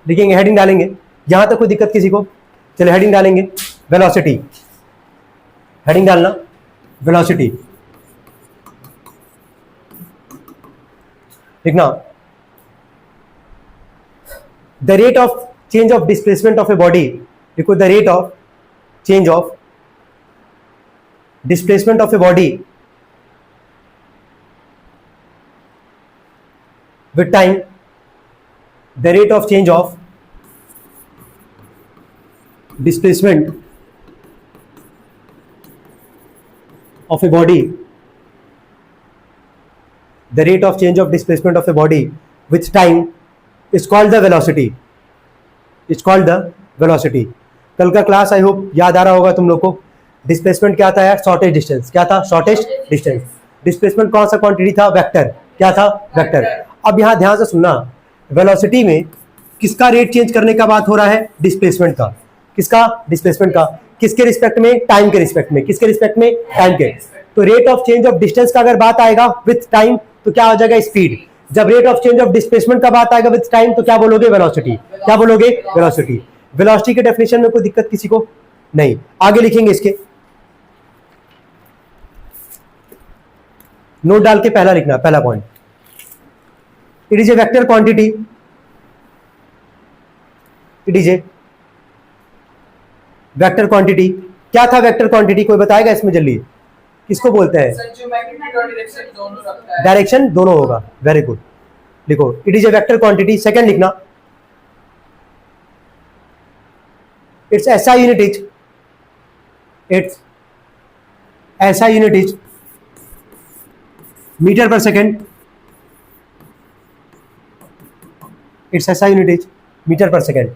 लिखेंगे, हेडिंग डालेंगे। यहां तक कोई दिक्कत किसी को? चलो हेडिंग डालेंगे, वेलोसिटी। हेडिंग डालना वेलोसिटी, लिखना the rate of change of displacement of a body. लिखो the rate of change of displacement of a body with time, the rate of change of displacement of a body, the rate of change of displacement of a body with time is called the velocity, it's called the velocity। कल का class I hope याद आ रहा होगा तुम लोग को। Displacement क्या था यार? Shortage distance. क्या था? Shortage distance. डिस्प्लेसमेंट कौन सा क्वांटिटी था? वेक्टर। क्या था? वेक्टर। अब यहां ध्यान से सुनना, वेलोसिटी में किसका रेट चेंज करने का बात हो रहा है? डिस्प्लेसमेंट का। किसका? डिस्प्लेसमेंट का। किसके रिस्पेक्ट में? टाइम के रिस्पेक्ट में। किसके रिस्पेक्ट में? टाइम के। तो rate of change of distance का अगर बात आएगा विथ टाइम तो क्या हो जाएगा? स्पीड। जब rate of change of displacement का बात आएगा विथ टाइम तो क्या बोलोगे? वेलोसिटी। क्या बोलोगे? वेलोसिटी। वेलोसिटी के डेफिनेशन में कोई दिक्कत किसी को? नहीं। आगे लिखेंगे इसके, नोट डाल के पहला लिखना, पहला point, it is a vector quantity. It is a vector quantity. क्या था वेक्टर क्वांटिटी? कोई बताएगा इसमें जल्दी? किसको बोलते हैं? डायरेक्शन दोनों होगा। Very good. लिखो it is a vector quantity. Second लिखना, it's SI unit is, it's SI unit is metre per second. It's SI unit is metre per second.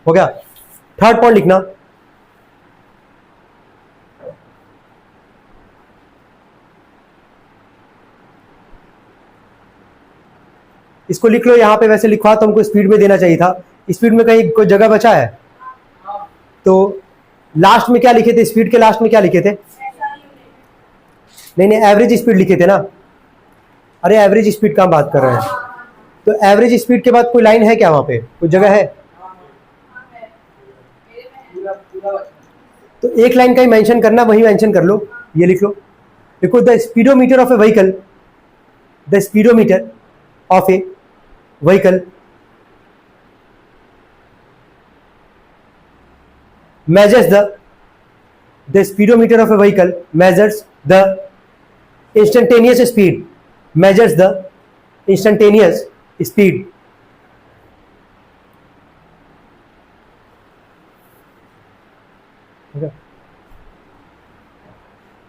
हो गया। थर्ड पॉइंट लिखना, इसको लिख लो यहां पे। वैसे लिखवा तो हमको स्पीड में देना चाहिए था। स्पीड में कहीं कोई जगह बचा है? तो लास्ट में क्या लिखे थे? स्पीड के लास्ट में क्या लिखे थे? नहीं नहीं, एवरेज स्पीड लिखे थे ना। अरे एवरेज स्पीड का हम बात कर रहे हैं। तो एवरेज स्पीड के बाद कोई लाइन है क्या? वहां पे कोई जगह है? तो एक लाइन का ही मेंशन करना, वही मेंशन कर लो। ये लिख लो, देखो the speedometer of A vehicle, the speedometer of A vehicle measures the speedometer of a vehicle measures the instantaneous speed, measures the instantaneous speed।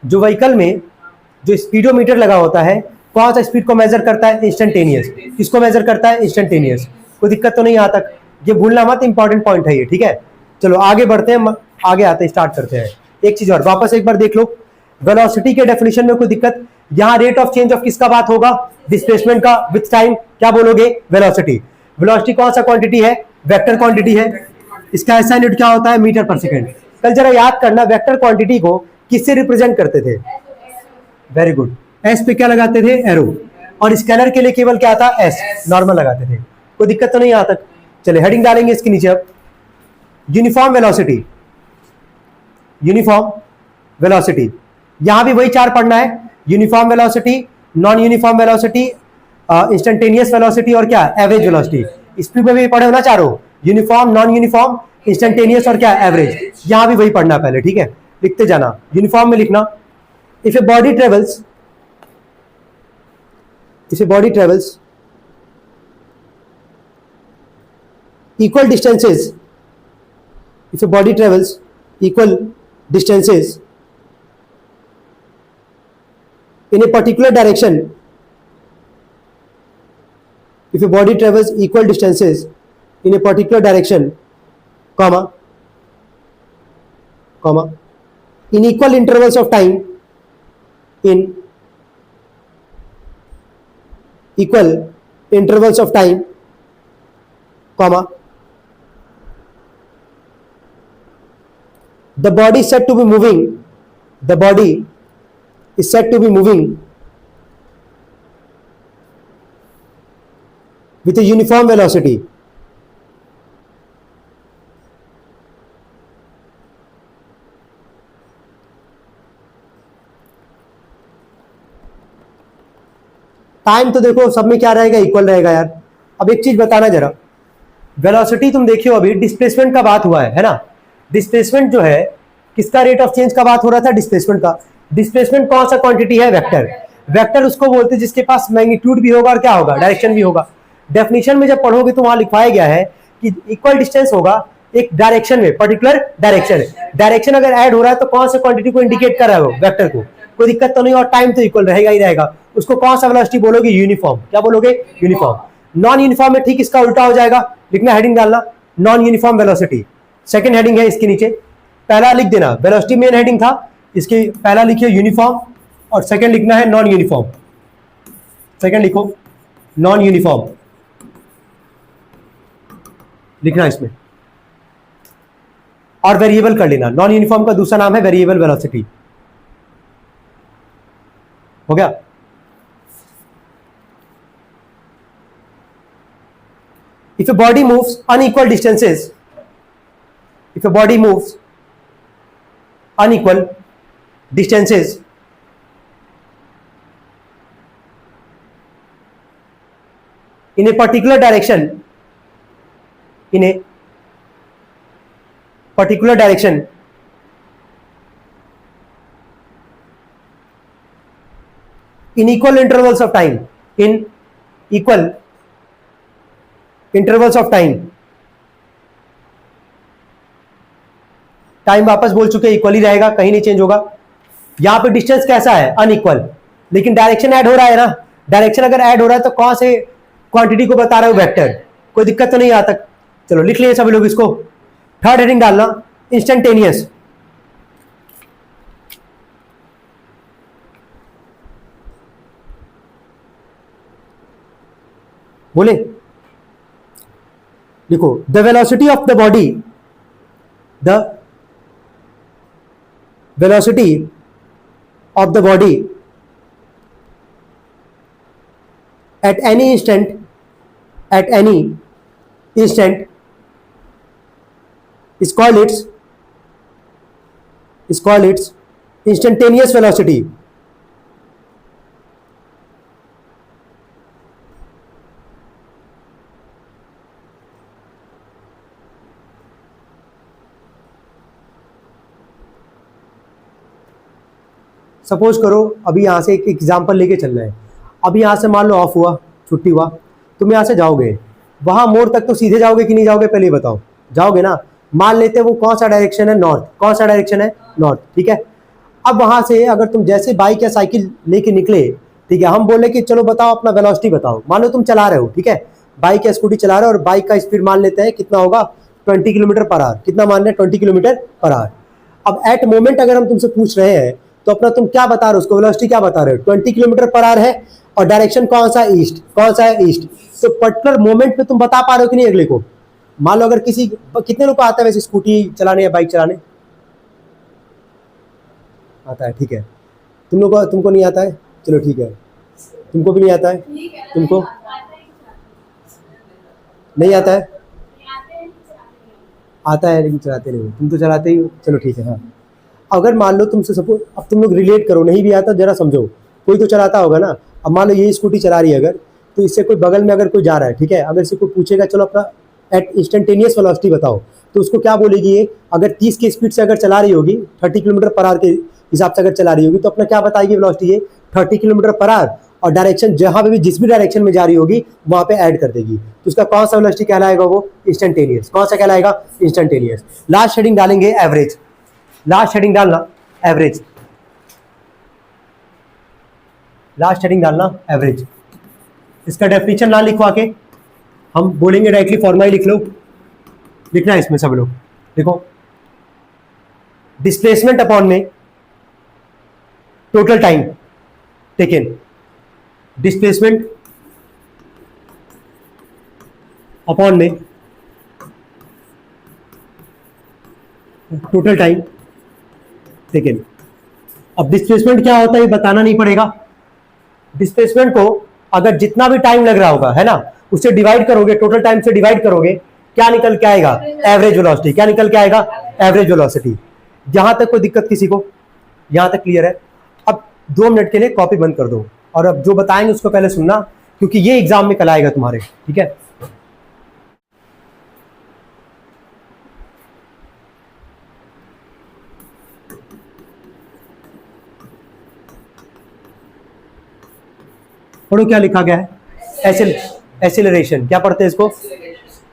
जो व्हीकल में जो स्पीडोमीटर लगा होता है कौन सा स्पीड को मेजर करता है? इंस्टेंटेनियस। किसको मेजर करता है? इंस्टेंटेनियस। कोई दिक्कत तो नहीं यहाँ तक? ये भूलना मत, इंपॉर्टेंट पॉइंट है ये। ठीक है, चलो आगे बढ़ते हैं, आगे आते हैं, स्टार्ट करते हैं। एक चीज और वापस एक बार देख लो, वेलोसिटी के डेफिनेशन में कोई दिक्कत? यहां रेट ऑफ चेंज ऑफ किसका बात होगा? डिस्प्लेसमेंट का विथ टाइम। क्या बोलोगे? वेलोसिटी। वेलोसिटी कौन सा क्वांटिटी है? वेक्टर क्वांटिटी है। इसका ऐसा यूनिट क्या होता है? Metre per second. कल जरा याद करना, वेक्टर क्वांटिटी को किससे रिप्रेजेंट करते थे? Very good. एस पे क्या लगाते थे? एरो। और स्कैनर के लिए केवल क्या था? एस, नॉर्मल लगाते थे। कोई दिक्कत तो नहीं यहां तक? चले हेडिंग डालेंगे इसके नीचे अब, यूनिफॉर्म वेलोसिटी। यूनिफॉर्म वेलोसिटी, यहां भी वही चार पढ़ना है। Uniform velocity, non uniform velocity, instantaneous velocity और क्या? Average velocity. स्पीड में भी पढ़े हो ना चारों, यूनिफॉर्म, नॉन यूनिफॉर्म, इंस्टेंटेनियस और क्या? एवरेज। यहां भी वही पढ़ना पहले। ठीक है, लिखते जाना। यूनिफॉर्म में लिखना, if a body travels, if a body travels equal distances, if a body travels equal distances in a particular direction, if a body travels equal distances in a particular direction, comma in equal intervals of time, in equal intervals of time, comma the body is said to be moving, the body is said to be moving with a uniform velocity. Time तो देखो सब में क्या रहेगा, equal रहेगा यार। अब एक चीज बताना जरा, वेलोसिटी तुम देखियो अभी डिस्प्लेसमेंट का बात हुआ है ना। डिस्प्लेसमेंट जो है किसका रेट ऑफ चेंज का बात हो रहा था, डिस्प्लेसमेंट का। डिस्प्लेसमेंट कौन सा क्वांटिटी है, वेक्टर। वेक्टर उसको बोलते हैं जिसके पास मैग्नीट्यूड भी होगा और क्या होगा, डायरेक्शन भी होगा। डेफिनेशन में जब पढ़ोगे तो वहां लिखवाया गया है कि इक्वल डिस्टेंस होगा एक डायरेक्शन में, पर्टिकुलर डायरेक्शन। डायरेक्शन अगर ऐड हो रहा है तो कौन सा क्वांटिटी को इंडिकेट कर रहा है वो, वेक्टर को। कोई दिक्कत तो नहीं, और टाइम तो इक्वल रहेगा ही रहेगा। उसको कौन सा वेलोसिटी बोलोगे, यूनिफॉर्म। क्या बोलोगे, यूनिफॉर्म। नॉन यूनिफॉर्म में ठीक इसका उल्टा हो जाएगा, लिखना हेडिंग डालना non uniform velocity. Second heading है इसके नीचे, पहला लिख देना, वेलोसिटी मेन हेडिंग था, इसके पहला लिखिए यूनिफॉर्म और सेकंड लिखना है नॉन यूनिफॉर्म। सेकंड लिखो नॉन यूनिफॉर्म लिखना इसमें, और वेरिएबल कर लेना। नॉन यूनिफॉर्म का दूसरा नाम है वेरिएबल वेलोसिटी। हो गया। If a body moves unequal distances, if a body moves unequal distances in a particular direction, in a particular direction, in equal intervals of time, in equal intervals of time, time वापस बोल चुके equal ही रहेगा, कहीं नहीं change होगा। यहां पे distance कैसा है, अनइक्वल, लेकिन डायरेक्शन ऐड हो रहा है ना। डायरेक्शन अगर ऐड हो रहा है तो कौन से क्वांटिटी को बता रहे हो, वेक्टर। कोई दिक्कत तो नहीं आता। चलो लिख लिए सभी लोग इसको। थर्ड हेडिंग डालना इंस्टेंटेनियस। बोले लिखो, the velocity of the body, the velocity of the body at any instant, at any instant is called its instantaneous velocity. Suppose करो अभी यहाँ से एक एग्जाम्पल लेके चलना है। अभी यहाँ से मान लो ऑफ हुआ, छुट्टी हुआ, तुम यहाँ से जाओगे, वहां मोड़ तक तो सीधे जाओगे कि नहीं जाओगे, पहले बताओ। जाओगे ना। मान लेते हैं वो कौन सा डायरेक्शन है, नॉर्थ। कौन सा डायरेक्शन है, नॉर्थ, ठीक है। अब वहां से अगर तुम जैसे बाइक या साइकिल लेके निकले, ठीक है, हम बोले कि चलो बताओ अपना वेलोसिटी बताओ। मान लो तुम चला रहे हो, ठीक है, बाइक या स्कूटी चला रहे हो, और बाइक का स्पीड मान लेते हैं कितना होगा, 20 किलोमीटर पर आवर। कितना मान रहे हैं, 20 किलोमीटर पर आवर। अब एट मोमेंट अगर हम तुमसे पूछ रहे हैं तो अपना तुम क्या बता रहे हो, उसको वेलोसिटी क्या बता रहे हो, 20 किलोमीटर पर आवर है, और डायरेक्शन कौन सा, ईस्ट। कौन सा है, ईस्ट। तो पर्टिकुलर मोमेंट पे तुम बता पा रहे हो कि नहीं अगले को। मान लो अगर किसी, कितने लोग को आता है वैसे स्कूटी चलाने या बाइक चलाने, आता है, ठीक है। तुमको नहीं आता है, चलो ठीक है। तुमको भी नहीं आता है, तुमको नहीं आता है, आता है लेकिन चलाते नहीं हो, तुम तो चलाते ही हो, चलो ठीक है। हाँ, अगर मान लो तुमसे सपोज, अब तुम लोग रिलेट करो, नहीं भी आता जरा समझो, कोई तो चलाता होगा ना। अब मान लो ये स्कूटी चला रही है अगर, तो इससे कोई बगल में अगर कोई जा रहा है, ठीक है, अगर इससे कोई पूछेगा चलो अपना एट इंस्टेंटेनियस वेलोसिटी बताओ, तो उसको क्या बोलेगी ये, अगर 30 के स्पीड से अगर चला रही होगी, 30 किलोमीटर पर आवर के हिसाब से अगर चला रही होगी, तो अपना क्या बताएगी वेलोसिटी ये, 30 किलोमीटर पर आवर, और डायरेक्शन जहां पे भी जिस भी डायरेक्शन में जा रही होगी वहां पे ऐड कर देगी। तो उसका कौन सा वेलोसिटी कहलाएगा, वो इंस्टेंटेनियस। कौन सा कहलाएगा, इंस्टेंटेनियस। लास्ट हेडिंग डालेंगे एवरेज। लास्ट हेडिंग डालना एवरेज। लास्ट हेडिंग डालना एवरेज। इसका डेफिनेशन ना लिखवा के हम बोलेंगे डायरेक्टली, फॉर्मूला ही लिख लो। लिखना है इसमें सब लोग, देखो, डिस्प्लेसमेंट अपॉन में total time taken, displacement upon में टोटल टाइम टेकन। अब डिस्प्लेसमेंट क्या होता है ये बताना नहीं पड़ेगा। डिस्प्लेसमेंट को अगर जितना भी टाइम लग रहा होगा, है ना, उससे डिवाइड करोगे, टोटल टाइम से डिवाइड करोगे, क्या निकल के आएगा? Average velocity. क्या निकल के आएगा? Average velocity. यहां तक कोई दिक्कत किसी को? यहां तक क्लियर है? अब 2 मिनट के लिए कॉपी बंद कर दो और अब जो बताएंगे उसको पहले सुनना, क्योंकि ये एग्जाम में कल आएगा तुम्हारे, ठीक है? पढ़ो क्या लिखा गया है। एसिलरेशन। क्या पढ़ते हैं इसको?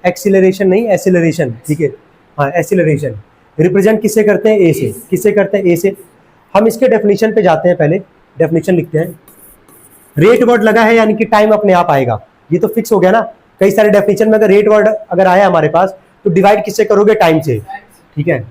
एक्सीलरेशन नहीं, एसिलरेशन, ठीक है? हाँ, एसिलरेशन रिप्रेजेंट किससे करते हैं? ए से। किससे करते हैं? ए से। हम इसके डेफिनेशन पे जाते हैं, पहले डेफिनेशन लिखते हैं। रेट वर्ड लगा है यानी कि टाइम अपने आप आएगा, ये तो फिक्स हो गया ना। कई सारे डेफिनेशन में अगर रेट वर्ड अगर आया हमारे पास तो डिवाइड किससे करोगे? टाइम से, ठीक है?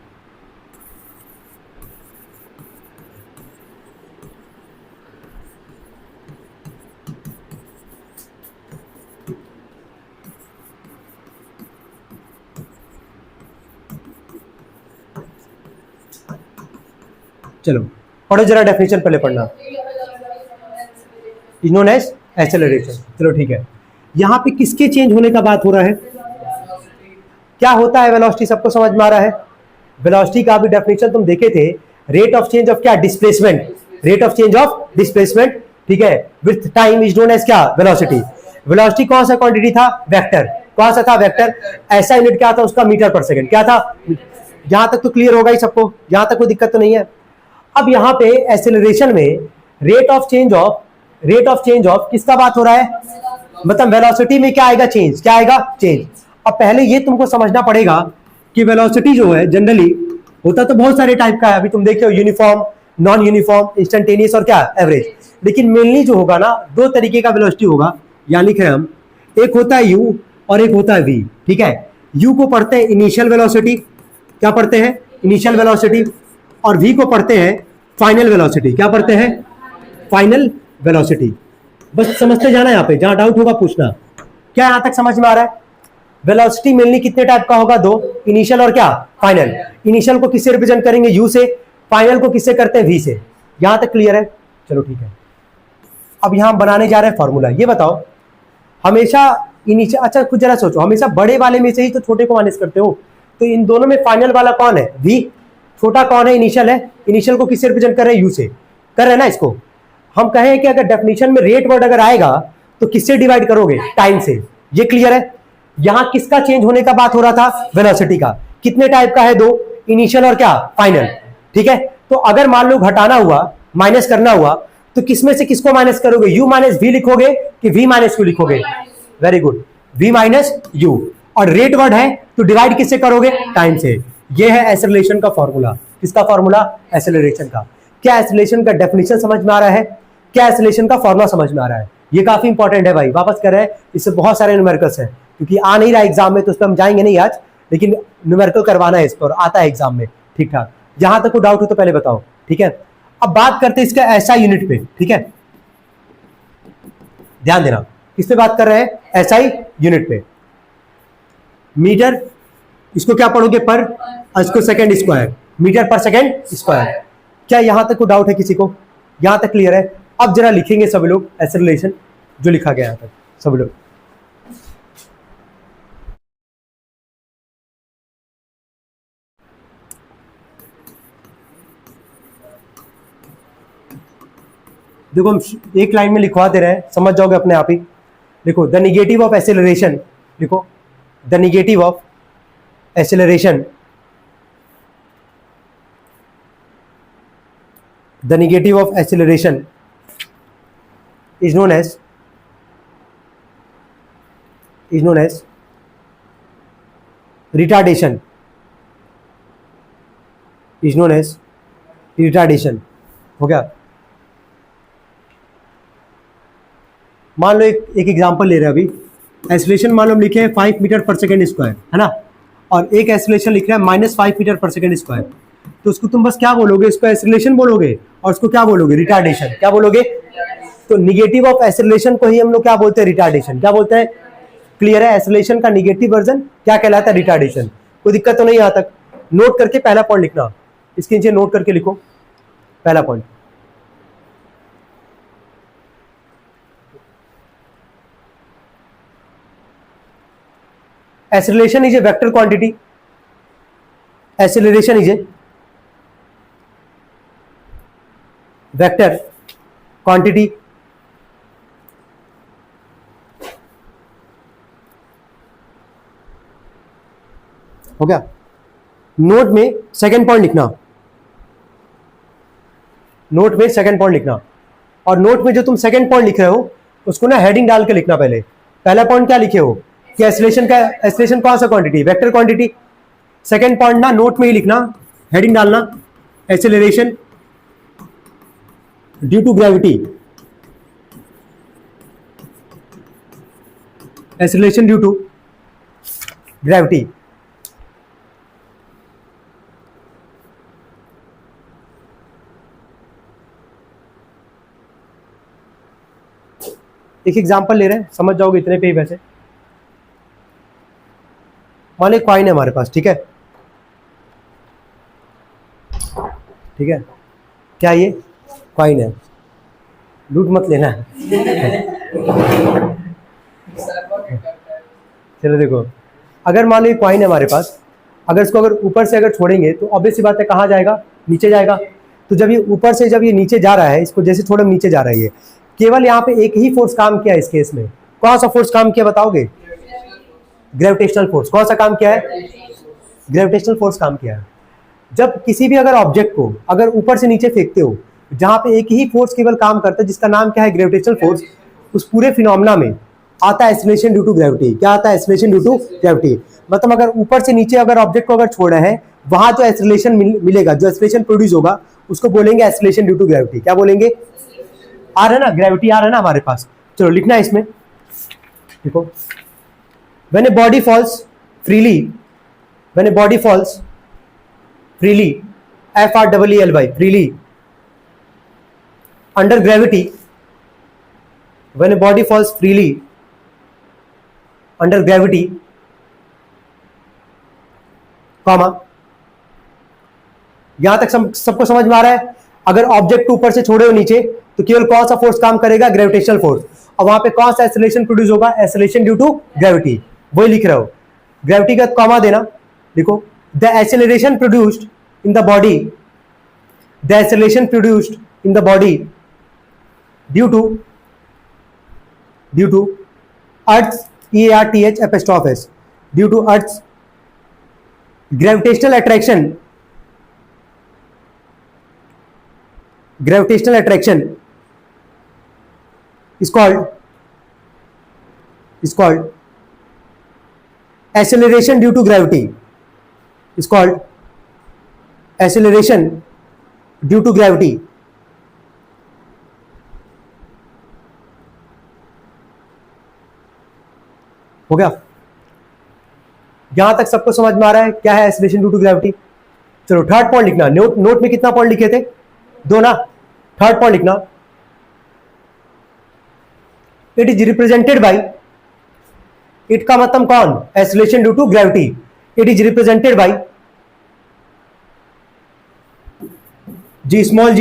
चलो पढ़ो जरा डेफिनेशन पहले पढ़ना। Is known as acceleration. चलो ठीक है, यहाँ पे किसके चेंज होने का बात हो रहा है? क्या होता है वेलोसिटी? सबको समझ में आ रहा है? वेलोसिटी का भी डेफिनेशन तुम देखे थे, रेट ऑफ चेंज ऑफ क्या? Displacement. Rate of change of displacement, ठीक है, with time is known as क्या? वेलोसिटी। वेलोसिटी कौन सा क्वांटिटी था? वेक्टर। कौन सा था? वेक्टर। ऐसा यूनिट क्या था उसका? मीटर पर सेकंड। क्या था? यहां तक तो क्लियर होगा ही सबको, यहां तक कोई दिक्कत तो नहीं है। अब यहाँ पे एक्सेलरेशन में रेट ऑफ चेंज ऑफ किसका बात हो रहा है? मतलब वेलोसिटी में क्या आएगा? चेंज। क्या आएगा? चेंज। अब पहले ये तुमको समझना पड़ेगा कि वेलोसिटी जो है जनरली होता तो बहुत सारे टाइप का है। अभी तुम देखे हो यूनिफॉर्म, नॉन यूनिफॉर्म, इंस्टेंटेनियस और क्या? एवरेज। लेकिन मेनली जो होगा ना, 2 तरीके का वेलोसिटी होगा, यहाँ लिख रहे हैं हम। एक होता है यू और एक होता है वी, ठीक है? यू को पढ़ते हैं इनिशियल वेलोसिटी। क्या पढ़ते हैं? Initial velocity. और वी को पढ़ते हैं फाइनल वेलोसिटी। क्या पढ़ते हैं? Final velocity. बस समझते जाना, यहाँ पे जहां डाउट होगा पूछना। क्या यहां तक समझ में आ रहा है? वेलोसिटी मेनली कितने टाइप का होगा? 2, इनिशियल और क्या? फाइनल। इनिशियल को किससे रिप्रेजेंट करेंगे? यू से। फाइनल को किससे करते हैं? वी से। यहां तक क्लियर है? चलो ठीक है, अब यहां बनाने जा रहे हैं फॉर्मूला। ये बताओ, हमेशा इनिशियल, अच्छा कुछ जरा सोचो, हमेशा बड़े वाले में से ही तो छोटे को माइनस करते हो, तो इन दोनों में फाइनल वाला कौन है? वी। छोटा कौन है? इनिशियल है। इनिशियल को किससे रिप्रेजेंट कर रहे हैं? यू से। कर रहे हैं ना इसको? हम कहें कि अगर डेफिनेशन में रेट वर्ड अगर आएगा तो किससे डिवाइड करोगे? टाइम से। ये क्लियर है? यहां किसका चेंज होने का बात हो रहा था? वेलोसिटी का। कितने टाइप का है? 2, इनिशियल और क्या? फाइनल, ठीक है? तो अगर मान लो घटाना हुआ, माइनस करना हुआ, तो किसमें से किसको माइनस करोगे? यू माइनस वी लिखोगे कि वी माइनस यू लिखोगे? Very good, v minus u. और रेट वर्ड है तो डिवाइड किससे करोगे? टाइम से। ये है एक्सेलरेशन का फॉर्मूला। किसका फॉर्मूला? एक्सेलरेशन का। क्या एक्सेलरेशन का डेफिनेशन समझ में आ रहा है? क्या एक्सेलरेशन का फॉर्मूला समझ में आ रहा है? ये काफी इंपॉर्टेंट है भाई, वापस कर रहे हैं, इससे बहुत सारे न्यूमेरिकल्स हैं, क्योंकि आ नहीं रहा एग्जाम में तो उस पर हम जाएंगे नहीं आज, लेकिन न्यूमेरिकल करवाना है इस पर, आता है एग्जाम में, ठीक ठाक। जहां तक को डाउट हो तो पहले बताओ, ठीक है? अब बात करते हैं इसका ऐसा यूनिट पे, ठीक है? ध्यान देना, किस पे बात कर रहे हैं? एसआई यूनिट पे। मीटर, इसको क्या पढ़ोगे? पर, इसको सेकंड स्क्वायर, मीटर पर सेकंड स्क्वायर। क्या यहां तक को डाउट है किसी को? यहां तक क्लियर है? अब जरा लिखेंगे सब लोग एक्सेलरेशन जो लिखा गया है सब लोग। देखो हम एक लाइन में लिखवा दे रहे हैं, समझ जाओगे अपने आप ही। देखो द निगेटिव ऑफ एक्सेलरेशन, लिखो the negative of acceleration, the negative of acceleration is known as retardation, is known as retardation। हो गया? मान लो एक एग्जांपल ले रहे हैं अभी। एक्सेलरेशन मान लो हम लिखे हैं 5 मीटर पर सेकेंड स्क्वायर, है ना, और एक एक्सेलरेशन लिख रहे हैं -5 मीटर पर सेकेंड स्क्वायर। तो उसको तुम बस क्या बोलोगे? इसको एक्सेलरेशन बोलोगे और उसको क्या बोलोगे? रिटार्डेशन। क्या बोलोगे? तो निगेटिव ऑफ एक्सेलरेशन को ही हम लोग क्या बोलते हैं? रिटार्डेशन। क्या बोलते हैं? क्लियर है? एक्सेलरेशन का निगेटिव वर्जन क्या कहलाता है? रिटार्डेशन। कोई दिक्कत तो नहीं यहां तक? नोट करके पहला पॉइंट लिखना, इसके नीचे नोट करके लिखो, पहला point. acceleration is a vector quantity, acceleration is a vector quantity, हो गया। नोट में सेकंड पॉइंट लिखना, नोट में सेकंड पॉइंट लिखना, और नोट में जो तुम सेकंड पॉइंट लिख रहे हो उसको ना हेडिंग डाल के लिखना। पहला पॉइंट क्या लिखे हो कि एक्सेलरेशन कौन सा quantity, vector quantity. Second point ना नोट में ही लिखना, हेडिंग डालना acceleration due to gravity, acceleration due to gravity. एक एग्जांपल ले रहे हैं, समझ जाओगे इतने पे ही वैसे। मान लो कॉइन है हमारे पास, ठीक है, ठीक है, क्या ये कॉइन है, लूट मत लेना। चलो देखो, अगर मान लो ये कॉइन है हमारे पास, अगर इसको अगर ऊपर से अगर छोड़ेंगे तो ऑब्वियस सी बात है कहाँ जाएगा, नीचे जाएगा। तो जब ये ऊपर से जब ये नीचे जा रहा है, इसको जैसे छोड़ो नीचे जा रहा है, केवल यहाँ पे एक ही फोर्स काम किया है इस केस में। कौन सा फोर्स काम किया बताओगे? Gravitational force. कौन सा काम किया है? ग्रेविटेशनल फोर्स काम किया है। जब किसी भी अगर ऑब्जेक्ट को अगर ऊपर से नीचे फेंकते हो, जहां पे एक ही फोर्स केवल काम करता है जिसका नाम क्या है? ग्रेविटेशनल फोर्स, उस पूरे फिनोमेना में आता है एक्सेलरेशन ड्यू टू ग्रेविटी। क्या आता है? Acceleration due to gravity. मतलब अगर ऊपर से नीचे अगर ऑब्जेक्ट को अगर छोड़ा है, वहां जो एक्सेलरेशन मिलेगा, जो एक्सेलरेशन प्रोड्यूस होगा, उसको बोलेंगे एक्सेलरेशन ड्यू टू ग्रेविटी। क्या बोलेंगे? आ रहा है ना, ग्रेविटी आ रहा है ना हमारे पास। चलो लिखना है इसमें, देखो, when a body falls freely, when a body falls freely, FREELY, freely under gravity, when a body falls freely under gravity, comma, यहां तक सबको समझ में आ रहा है? अगर ऑब्जेक्ट ऊपर से छोड़े हो नीचे तो केवल कौन सा फोर्स काम करेगा? Gravitational force. और वहां पे कौन सा एक्सेलरेशन प्रोड्यूस होगा? Acceleration due to gravity. वही लिख रहे हो, ग्रेविटी का कॉमा देना, देखो, the acceleration produced in the body, the acceleration produced in the body due to earth EARTH apostrophe S, due to earth gravitational attraction, gravitational attraction is called acceleration due to gravity, is called acceleration due to gravity। हो गया? यहां तक सबको समझ में आ रहा है क्या है एक्सेलरेशन ड्यू टू ग्रेविटी? चलो थर्ड पॉइंट लिखना। नोट में कितना पॉइंट लिखे थे? दो ना। थर्ड पॉइंट लिखना, it is represented by, it का मतलब कौन? Acceleration due to gravity. It is represented by g, small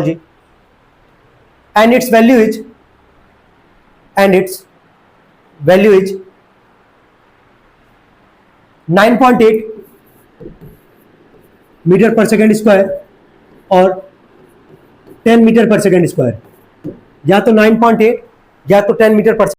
g, and its value is, 9.8 metre per second square और 10 मीटर पर सेकेंड स्क्वायर, या तो 9.8 या तो 10 मीटर पर